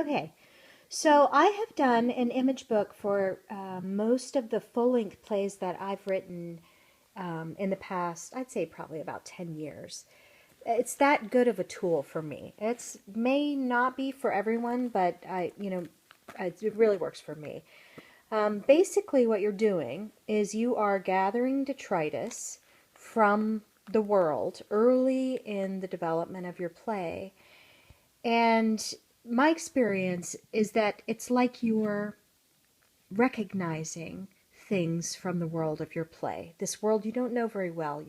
Okay, so I have done an image book for most of the full-length plays that I've written in the past, I'd say probably about 10 years. It's that good of a tool for me. It's may not be for everyone, but it really works for me. Basically, what you're doing is you are gathering detritus from the world early in the development of your play. And my experience is that it's like you're recognizing things from the world of your play. This world you don't know very well.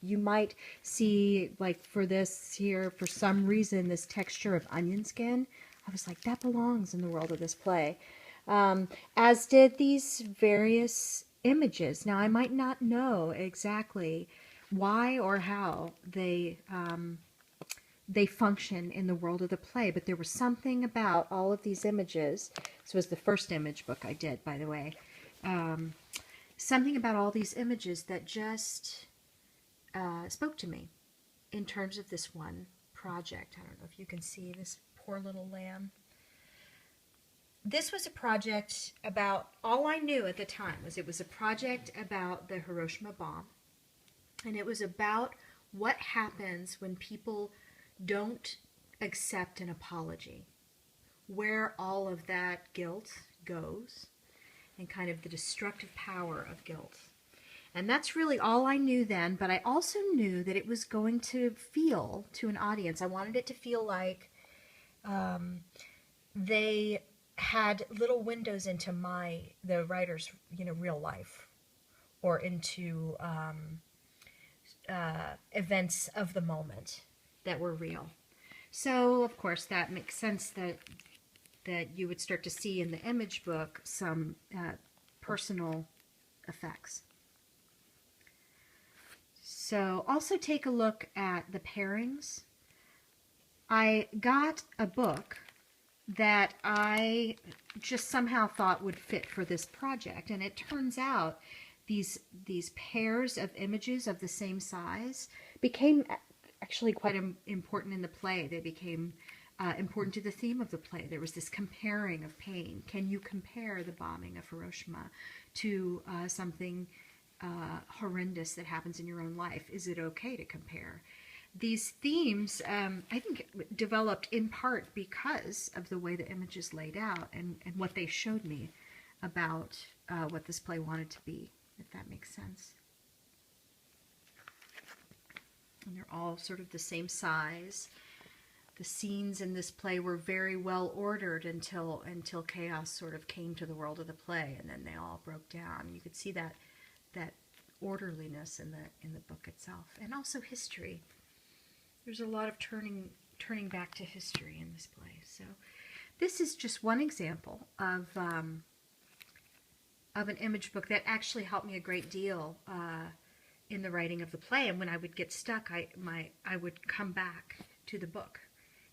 You might see, like for this here, for some reason, this texture of onion skin. I was like, that belongs in the world of this play. As did these various images. Now, I might not know exactly why or how they function in the world of the play, but there was something about all of these images. This was the first image book I did, by the way. Something about all these images that just spoke to me in terms of this one project. I don't know if you can see this poor little lamb. This was a project about, all I knew at the time was it was a project about the Hiroshima bomb, and it was about what happens when people don't accept an apology, where all of that guilt goes, and kind of the destructive power of guilt. And that's really all I knew then, but I also knew that it was going to feel to an audience. I wanted it to feel like they had little windows into the writer's, real life, or into events of the moment that were real. So, of course, that makes sense that you would start to see in the image book some personal effects. So, also take a look at the pairings. I got a book that I just somehow thought would fit for this project, and it turns out these pairs of images of the same size became actually quite important in the play. They became important to the theme of the play. There was this comparing of pain. Can you compare the bombing of Hiroshima to something horrendous that happens in your own life? Is it okay to compare? These themes, I think, developed in part because of the way the images laid out and what they showed me about what this play wanted to be, if that makes sense. And they're all sort of the same size. The scenes in this play were very well ordered until chaos sort of came to the world of the play, and then they all broke down. You could see that orderliness in the book itself, and also history. There's a lot of turning back to history in this play. So this is just one example of an image book that actually helped me a great deal in the writing of the play. And when I would get stuck, I would come back to the book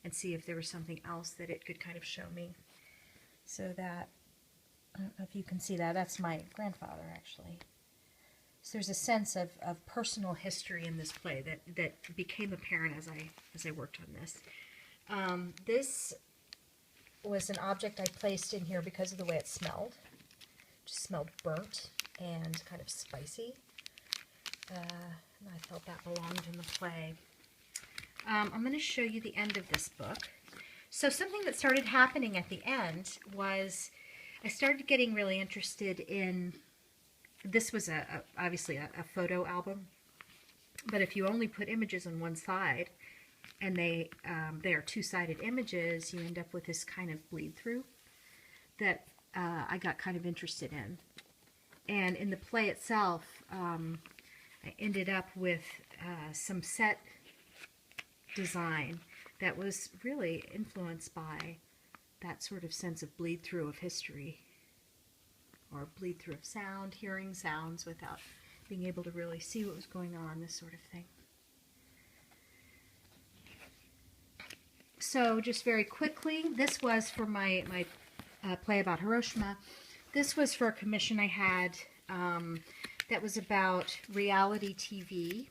and see if there was something else that it could kind of show me. So that, I don't know if you can see that, that's my grandfather actually. So there's a sense of personal history in this play that became apparent as I worked on this. This was an object I placed in here because of the way it smelled. It just smelled burnt and kind of spicy. And I felt that belonged in the play. I'm going to show you the end of this book. So something that started happening at the end was I started getting really interested in, this was obviously a photo album, but if you only put images on one side and they are two-sided images, you end up with this kind of bleed through that I got kind of interested in. And in the play itself, I ended up with some set design that was really influenced by that sort of sense of bleed through of history, or bleed through of sound, hearing sounds without being able to really see what was going on, this sort of thing. So just very quickly, this was for my play about Hiroshima. This was for a commission I had that was about reality TV